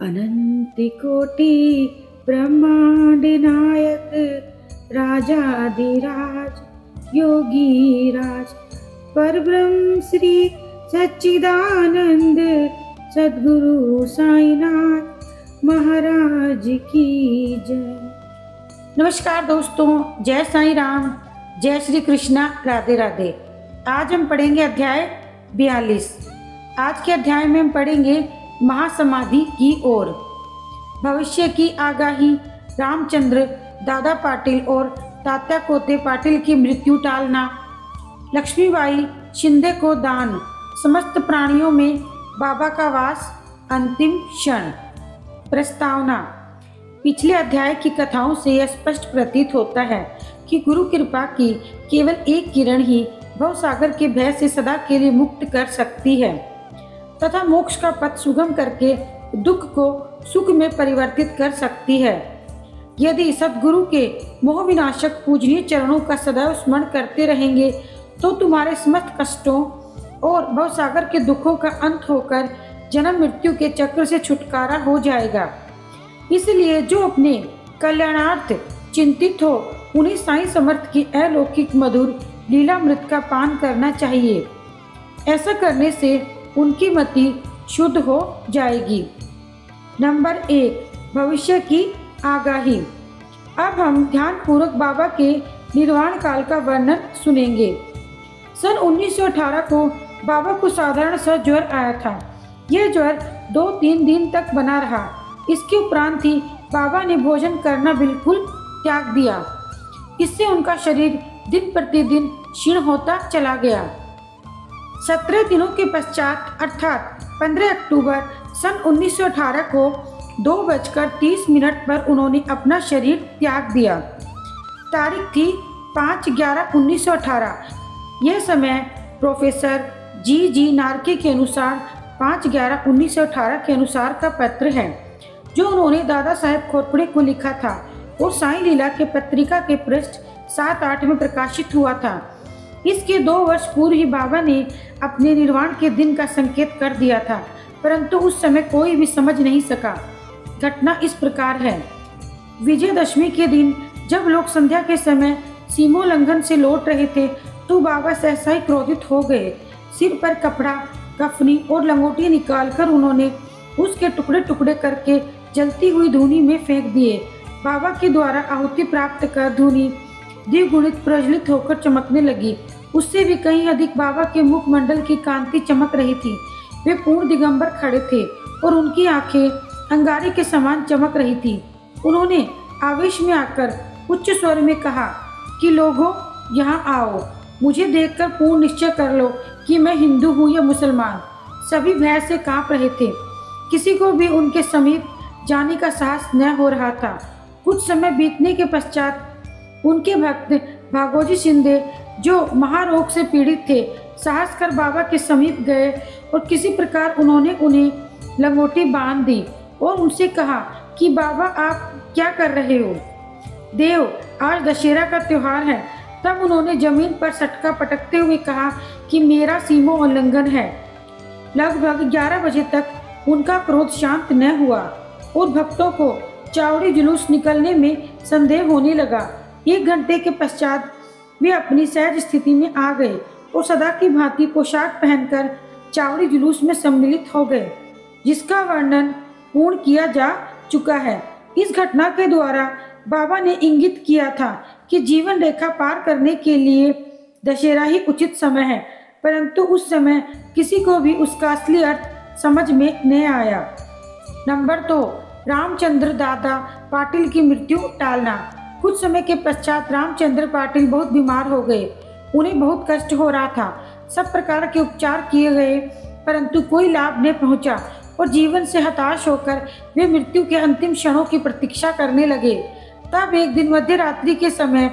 अनंतकोटि ब्रह्मांड नायक राजाधिराज योगी राज परब्रह्म श्री सच्चिदानंद सद्गुरु साईनाथ महाराज की जय। नमस्कार दोस्तों, जय साईं राम, जय श्री कृष्णा, राधे राधे। आज हम पढ़ेंगे अध्याय 42। आज के अध्याय में हम पढ़ेंगे महासमाधि की ओर। भविष्य की आगाही, रामचंद्र दादा पाटिल और तात्या कोते पाटिल की मृत्यु टालना, लक्ष्मीबाई शिंदे को दान, समस्त प्राणियों में बाबा का वास, अंतिम क्षण। प्रस्तावना। पिछले अध्याय की कथाओं से यह स्पष्ट प्रतीत होता है कि गुरु कृपा की केवल एक किरण ही भवसागर के भय से सदा के लिए मुक्त कर सकती है तथा मोक्ष का पथ सुगम करके दुख को सुख में परिवर्तित कर सकती है। यदि सद्गुरु के मोह विनाशक पूजनीय चरणों का सदैव स्मरण करते रहेंगे तो तुम्हारे समस्त कष्टों और भवसागर के दुखों का अंत होकर जन्म मृत्यु के चक्र से छुटकारा हो जाएगा। इसलिए जो अपने कल्याणार्थ चिंतित हो उन्हें साईं समर्थ की अलौकिक मधुर लीलामृत का पान करना चाहिए। ऐसा करने से उनकी मति शुद्ध हो जाएगी। नंबर 1, भविष्य की आगाही। अब हम ध्यानपूर्वक बाबा के निर्वाण काल का वर्णन सुनेंगे। सन 1918 को बाबा को साधारण सा ज्वर आया था। यह ज्वर 2-3 दिन तक बना रहा। इसके उपरांत ही बाबा ने भोजन करना बिल्कुल त्याग दिया। इससे उनका शरीर दिन प्रतिदिन क्षीण होता चला गया। 17 दिनों के पश्चात अर्थात 15 अक्टूबर सन 1918 को 2:30 पर उन्होंने अपना शरीर त्याग दिया। तारीख थी 5/11/1918। यह समय प्रोफेसर जी नार्के के अनुसार 5/11/1918 के अनुसार का पत्र है जो उन्होंने दादा साहेब खोरपड़े को लिखा था और साईं लीला के पत्रिका के पृष्ठ 7-8 में प्रकाशित हुआ था। इसके 2 वर्ष पूर्व ही बाबा ने अपने निर्वाण के दिन का संकेत कर दिया था, परंतु उस समय कोई भी समझ नहीं सका। घटना इस प्रकार है। विजयदशमी के दिन जब लोग संध्या के समय सीमोल्लंघन से लौट रहे थे तो बाबा सहसा ही क्रोधित हो गए। सिर पर कपड़ा, कफनी और लंगोटी निकालकर उन्होंने उसके टुकड़े टुकड़े करके जलती हुई धूनी में फेंक दिए। बाबा के द्वारा आहुति प्राप्त कर धूनी द्विगुणित प्रज्वलित होकर चमकने लगी। उससे भी कहीं अधिक बाबा के मुखमंडल की कांति चमक रही थी। वे पूर्ण दिगंबर खड़े थे और उनकी आंखें अंगारे के समान चमक रही थी। उन्होंने आवेश में आकर उच्च स्वर में कहा कि लोगों, यहाँ आओ। मुझे देखकर पूर्ण निश्चय कर लो कि मैं हिंदू हूँ या मुसलमान। सभी भय से कांप रहे थे। किसी को भी उनके समीप जाने का साहस न हो रहा था। कुछ समय बीतने के पश्चात उनके भक्त भागोजी शिंदे, जो महारोग से पीड़ित थे, साहस कर बाबा के समीप गए और किसी प्रकार उन्होंने उन्हें लंगोटी बांध दी और उनसे कहा कि बाबा आप क्या कर रहे हो? देव, आज दशहरा का त्योहार है। तब उन्होंने जमीन पर सटका पटकते हुए कहा कि मेरा सीमो उल्लंघन है। लगभग 11 बजे तक उनका क्रोध शांत न हुआ और भक्तों को चावड़ी जुलूस निकलने में संदेह होने लगा। 1 घंटे के पश्चात वे अपनी सहज स्थिति में आ गए और सदा की भांति पोशाक पहनकर चावड़ी जुलूस में सम्मिलित हो गए, जिसका वर्णन पूर्ण किया जा चुका है। इस घटना के द्वारा बाबा ने इंगित किया था कि जीवन रेखा पार करने के लिए दशहरा ही उचित समय है, परंतु उस समय किसी को भी उसका असली अर्थ समझ में न आया। नंबर 2, रामचंद्र दादा पाटिल की मृत्यु टालना। कुछ समय के पश्चात रामचंद्र पाटिल बहुत बीमार हो गए। उन्हें बहुत कष्ट हो रहा था। सब प्रकार के उपचार किए गए परंतु कोई लाभ न पहुंचा और जीवन से हताश होकर वे मृत्यु के अंतिम क्षणों की प्रतीक्षा करने लगे। तब एक दिन मध्य रात्रि के समय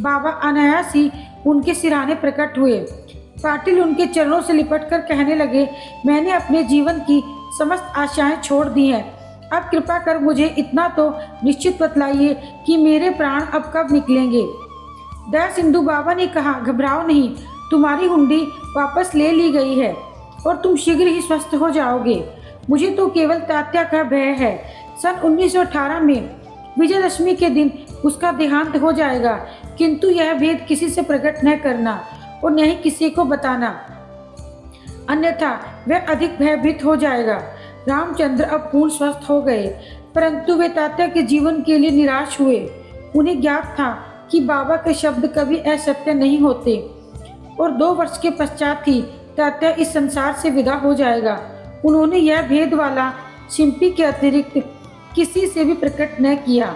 बाबा अनायास ही उनके सिरहाने प्रकट हुए। पाटिल उनके चरणों से लिपटकर कहने लगे, मैंने अपने जीवन की समस्त आशाएं छोड़ दी हैं। अब कृपा कर मुझे इतना तो निश्चित बतलाइए कि मेरे प्राण अब कब निकलेंगे। दया सिंधु बाबा ने कहा, घबराओ नहीं, तुम्हारी हुंडी वापस ले ली गई है और तुम शीघ्र ही स्वस्थ हो जाओगे। मुझे तो केवल तात्या का भय है। सन 1918 में विजयदशमी के दिन उसका देहांत हो जाएगा, किंतु यह भेद किसी से प्रकट न करना और न ही किसी को बताना, अन्यथा वह अधिक भयभीत हो जाएगा। रामचंद्र अब पूर्ण स्वस्थ हो गए, परंतु वे तात्या के जीवन के लिए निराश हुए। उन्हें ज्ञात था कि बाबा के शब्द कभी असत्य नहीं होते और 2 वर्ष के पश्चात ही तात्या इस संसार से विदा हो जाएगा। उन्होंने यह भेद वाला शिंपी के अतिरिक्त किसी से भी प्रकट न किया।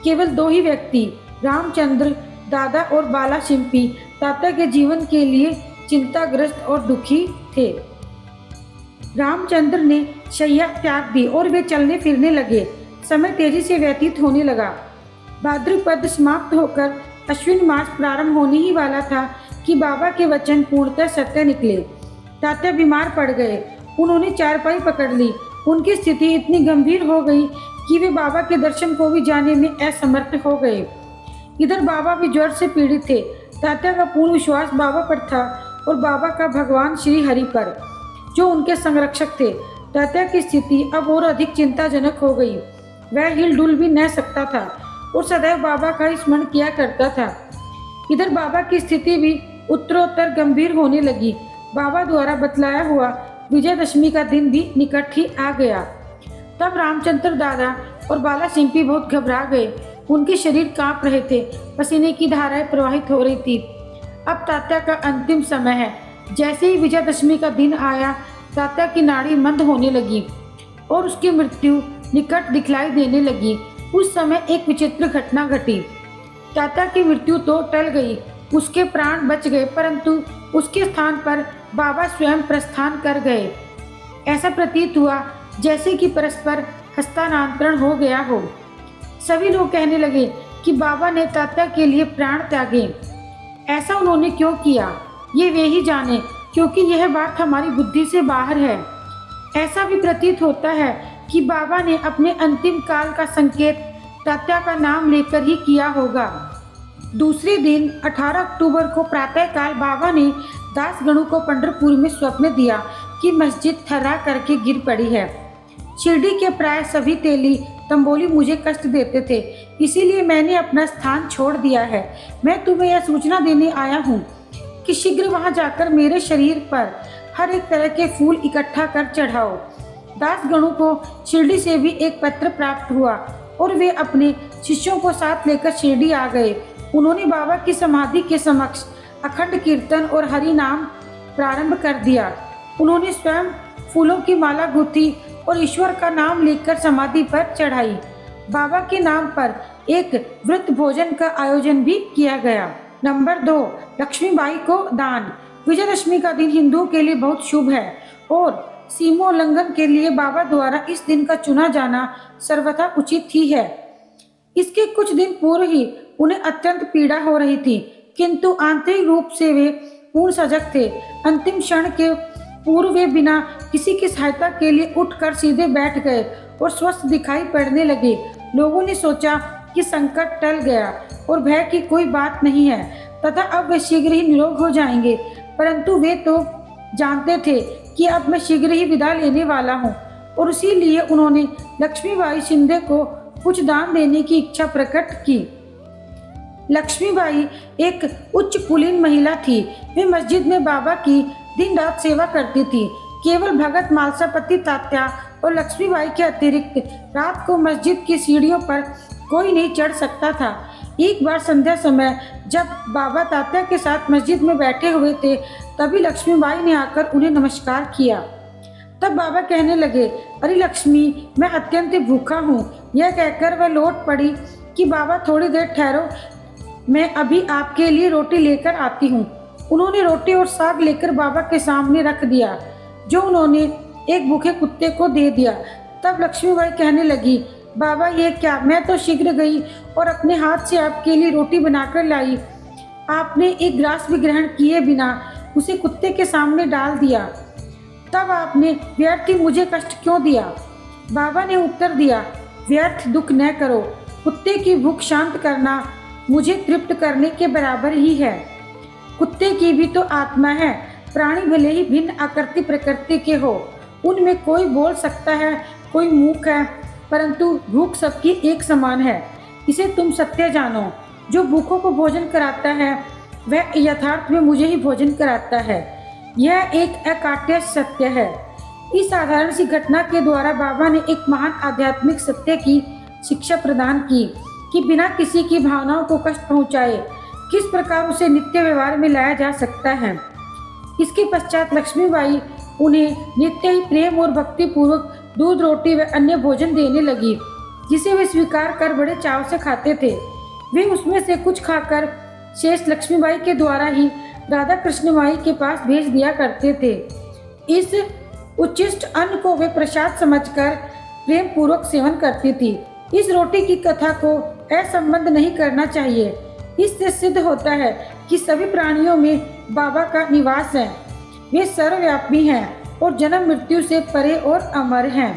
केवल 2 ही व्यक्ति, रामचंद्र दादा और बाला शिंपी, तात्या के जीवन के लिए चिंताग्रस्त और दुखी थे। रामचंद्र ने शैया त्याग दी और वे चलने फिरने लगे। समय तेजी से व्यतीत होने लगा। भाद्रपद समाप्त होकर अश्विन मास प्रारंभ होने ही वाला था कि बाबा के वचन पूर्णतः सत्य निकले। तात्या बीमार पड़ गए। उन्होंने चारपाई पकड़ ली। उनकी स्थिति इतनी गंभीर हो गई कि वे बाबा के दर्शन को भी जाने में असमर्थ हो गए। इधर बाबा भी ज्वर से पीड़ित थे। तात्या का पूर्ण विश्वास बाबा पर था और बाबा का भगवान श्री हरि पर, जो उनके संरक्षक थे। तात्या की स्थिति अब और अधिक चिंताजनक हो गई। वह हिलडुल भी न सकता था और सदैव बाबा का स्मरण किया करता था। इधर बाबा की स्थिति भी उत्तरोत्तर गंभीर होने लगी। बाबा द्वारा बतलाया हुआ विजयदशमी का दिन भी निकट ही आ गया। तब रामचंद्र दादा और बाला सिंपी बहुत घबरा गए। उनके शरीर कांप रहे थे, पसीने की धाराएं प्रवाहित हो रही थी। अब तात्या का अंतिम समय है। जैसे ही विजयदशमी का दिन आया, तात्या की नाड़ी मंद होने लगी और उसकी मृत्यु निकट दिखलाई देने लगी। उस समय एक विचित्र घटना घटी। तात्या की मृत्यु तो टल गई, उसके प्राण बच गए, परंतु उसके स्थान पर बाबा स्वयं प्रस्थान कर गए। ऐसा प्रतीत हुआ जैसे कि परस्पर हस्तांतरण हो गया हो। सभी लोग कहने लगे कि बाबा ने तात्या के लिए प्राण त्यागे। ऐसा उन्होंने क्यों किया, ये वे ही जाने, क्योंकि यह बात हमारी बुद्धि से बाहर है। ऐसा भी प्रतीत होता है कि बाबा ने अपने अंतिम काल का संकेत तात्या का नाम लेकर ही किया होगा। दूसरे दिन 18 अक्टूबर को प्रातःकाल बाबा ने दासगणों को पंढरपुर में स्वप्न दिया कि मस्जिद थर्रा करके गिर पड़ी है। शिरडी के प्राय सभी तेली तंबोली मुझे कष्ट देते थे, इसीलिए मैंने अपना स्थान छोड़ दिया है। मैं तुम्हें यह सूचना देने आया हूँ कि शीघ्र वहां जाकर मेरे शरीर पर हर एक तरह के फूल इकट्ठा कर चढ़ाओ। दासगणों को शिरडी से भी एक पत्र प्राप्त हुआ और वे अपने शिष्यों को साथ लेकर शिरडी आ गए। उन्होंने बाबा की समाधि के समक्ष अखंड कीर्तन और हरि नाम प्रारंभ कर दिया। उन्होंने स्वयं फूलों की माला गूंथी और ईश्वर का नाम लेकर समाधि पर चढ़ाई। बाबा के नाम पर एक व्रत भोजन का आयोजन भी किया गया। नंबर 2, लक्ष्मीबाई को दान। विजयदशमी का दिन हिंदुओं के लिए बहुत शुभ है और सीमोल्लंघन के लिए बाबा द्वारा इस दिन का चुना जाना सर्वथा उचित ही है। इसके कुछ दिन पूर्व ही उन्हें अत्यंत पीड़ा हो रही थी, किंतु आंतरिक रूप से वे पूर्ण सजग थे। अंतिम क्षण के पूर्व वे बिना किसी की सहायता के लिए उठकर सीधे बैठ गए और स्वस्थ दिखाई पड़ने लगे। लोगों ने सोचा कि संकट टल गया और भय की कोई बात नहीं है तथा अब वे शीघ्र ही निरोग हो जाएंगे, परंतु वे तो जानते थे कि अब मैं शीघ्र ही विदा लेने वाला हूँ और इसीलिए उन्होंने लक्ष्मीबाई शिंदे को कुछ दान देने की इच्छा प्रकट की। लक्ष्मीबाई एक उच्च कुलीन महिला थी। वे मस्जिद में बाबा की दिन रात सेवा करती थी। केवल भगत मालसापति तात्या और लक्ष्मीबाई के अतिरिक्त रात को मस्जिद की सीढ़ियों पर कोई नहीं चढ़ सकता था। एक बार संध्या समय जब बाबा तात्या के साथ मस्जिद में बैठे हुए थे, तभी लक्ष्मीबाई ने आकर उन्हें नमस्कार किया। तब बाबा कहने लगे, अरे लक्ष्मी, मैं अत्यंत भूखा हूँ। यह कहकर वह लौट पड़ी कि बाबा थोड़ी देर ठहरो, मैं अभी आपके लिए रोटी लेकर आती हूँ। उन्होंने रोटी और साग लेकर बाबा के सामने रख दिया, जो उन्होंने एक भूखे कुत्ते को दे दिया। तब लक्ष्मीबाई कहने लगी, बाबा ये क्या, मैं तो शीघ्र गई और अपने हाथ से आपके लिए रोटी बनाकर लाई। आपने एक ग्रास भी ग्रहण किए बिना उसे कुत्ते के सामने डाल दिया। तब आपने व्यर्थ ही मुझे कष्ट क्यों दिया? बाबा ने उत्तर दिया, व्यर्थ दुख न करो। कुत्ते की भूख शांत करना मुझे तृप्त करने के बराबर ही है। कुत्ते की भी तो आत्मा है। प्राणी भले ही भिन्न आकृति प्रकृति के हो उनमें कोई बोल सकता है, कोई मूक है, परंतु भूख सबकी एक समान है। इसे तुम सत्य जानो। जो भूखों को भोजन कराता है वह यथार्थ में मुझे ही भोजन कराता है। यह एक अकाट्य सत्य है। इस साधारण सी घटना के द्वारा बाबा ने एक महान आध्यात्मिक सत्य की शिक्षा प्रदान की कि बिना किसी की भावनाओं को कष्ट पहुंचाए किस प्रकार उसे नित्य व्यवहार में लाया जा सकता है। इसके पश्चात लक्ष्मीबाई उन्हें नित्य ही प्रेम और भक्ति पूर्वक दूध, रोटी व अन्य भोजन देने लगी, जिसे वे स्वीकार कर बड़े चाव से खाते थे। वे उसमें से कुछ खाकर शेष लक्ष्मीबाई के द्वारा ही राधा कृष्ण माई के पास भेज दिया करते थे। इस उच्छिष्ट अन्न को वे प्रसाद समझकर प्रेम पूर्वक सेवन करती थी। इस रोटी की कथा को असंबद्ध नहीं करना चाहिए। इससे सिद्ध होता है कि सभी प्राणियों में बाबा का निवास है। वे सर्वव्यापी हैं और जन्म मृत्यु से परे और अमर हैं।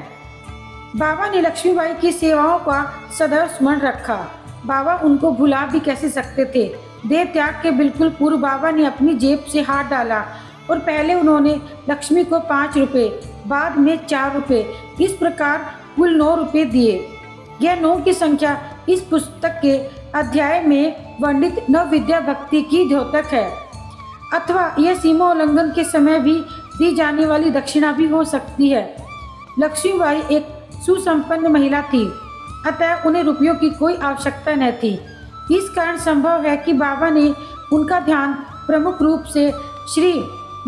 बाबा ने लक्ष्मीबाई की सेवाओं का सदैव स्मरण रखा। बाबा उनको भुला भी कैसे सकते थे। देह त्याग के बिल्कुल पूर्व बाबा ने अपनी जेब से हाथ डाला और पहले उन्होंने लक्ष्मी को 5 रुपए, बाद में 4 रुपए, इस प्रकार कुल 9 रुपए दिए। यह 9 की संख्या इस पुस्तक के अध्याय में वर्णित नव विद्या भक्ति की द्योतक है, अथवा यह सीमा उल्लंघन के समय भी दी जाने वाली दक्षिणा भी हो सकती है। लक्ष्मीबाई एक सुसंपन्न महिला थी, अतः उन्हें रुपयों की कोई आवश्यकता न थी। इस कारण संभव है कि बाबा ने उनका ध्यान प्रमुख रूप से श्री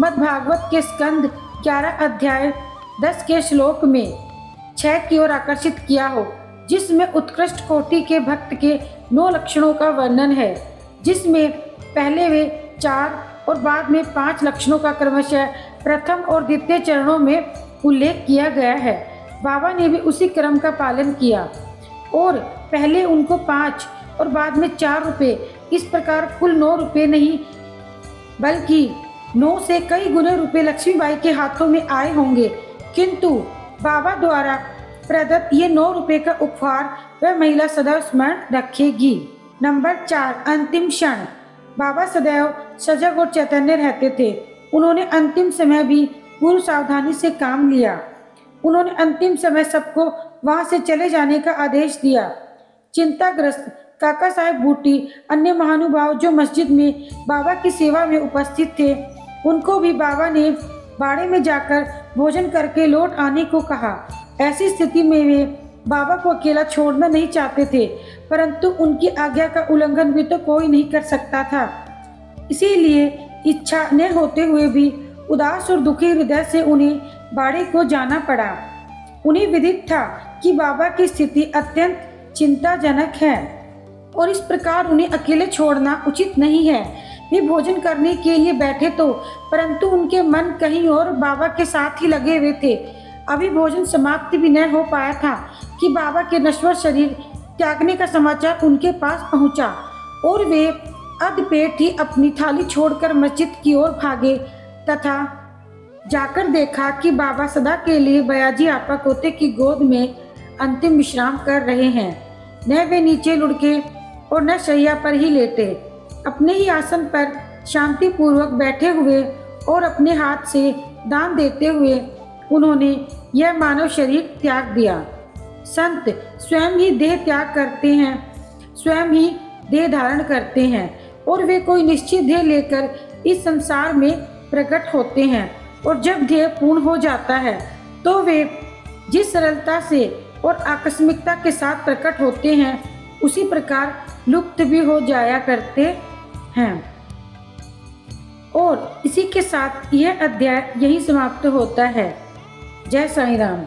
मद्भागवत के स्कंद 11 अध्याय 10 के श्लोक में 6 की ओर आकर्षित किया हो, जिसमें उत्कृष्ट कोटि के भक्त के 9 लक्षणों का वर्णन है, जिसमें पहले वे 4 और बाद में 5 लक्षणों का क्रमशः प्रथम और द्वितीय चरणों में उल्लेख किया गया है। बाबा ने भी उसी क्रम का पालन किया और पहले उनको 5 और बाद में 4 रुपए, इस प्रकार कुल 9 रुपए नहीं बल्कि 9 से कई गुने रुपए लक्ष्मीबाई के हाथों में आए होंगे, किंतु बाबा द्वारा प्रदत्त ये 9 रुपए का उपहार वह महिला सदैव स्मरण रखेगी। नंबर 4, अंतिम क्षण। बाबा सदैव सजग और चैतन्य रहते थे। उन्होंने अंतिम समय भी पूर्व सावधानी से काम लिया। उन्होंने अंतिम समय सबको वहां से चले जाने का आदेश दिया। चिंताग्रस्त काका साहेब बूटी, अन्य महानुभाव जो मस्जिद में बाबा की सेवा में उपस्थित थे, उनको भी बाबा ने बाड़े में जाकर भोजन करके लौट आने को कहा। ऐसी स्थिति में वे बाबा को अकेला छोड़ना नहीं चाहते थे, परंतु उनकी आज्ञा का उल्लंघन भी तो कोई नहीं कर सकता था। इसीलिए इच्छा न होते हुए भी उदास और दुखी हृदय से उन्हें बाड़े को जाना पड़ा। उन्हें विदित था कि बाबा की स्थिति अत्यंत चिंताजनक है और इस प्रकार उन्हें अकेले छोड़ना उचित नहीं है। वे भोजन करने के लिए बैठे तो, परंतु उनके मन कहीं और बाबा के साथ ही लगे हुए थे। अभी भोजन समाप्त भी न हो पाया था कि बाबा के नश्वर शरीर त्यागने का समाचार उनके पास पहुंचा और वे अधपेट ही अपनी थाली छोड़कर मस्जिद की ओर भागे तथा जाकर देखा कि बाबा सदा के लिए बयाजी आपा कोते की गोद में अंतिम विश्राम कर रहे हैं। न वे नीचे लुढ़के और न शैया पर ही लेटे, अपने ही आसन पर शांतिपूर्वक बैठे हुए और अपने हाथ से दान देते हुए उन्होंने यह मानव शरीर त्याग दिया। संत स्वयं ही देह त्याग करते हैं, स्वयं ही देह धारण करते हैं और वे कोई निश्चित ध्येय लेकर इस संसार में प्रकट होते हैं और जब ध्येय पूर्ण हो जाता है तो वे जिस सरलता से और आकस्मिकता के साथ प्रकट होते हैं उसी प्रकार लुप्त भी हो जाया करते हैं। और इसी के साथ यह अध्याय यही समाप्त होता है। जय साईं राम।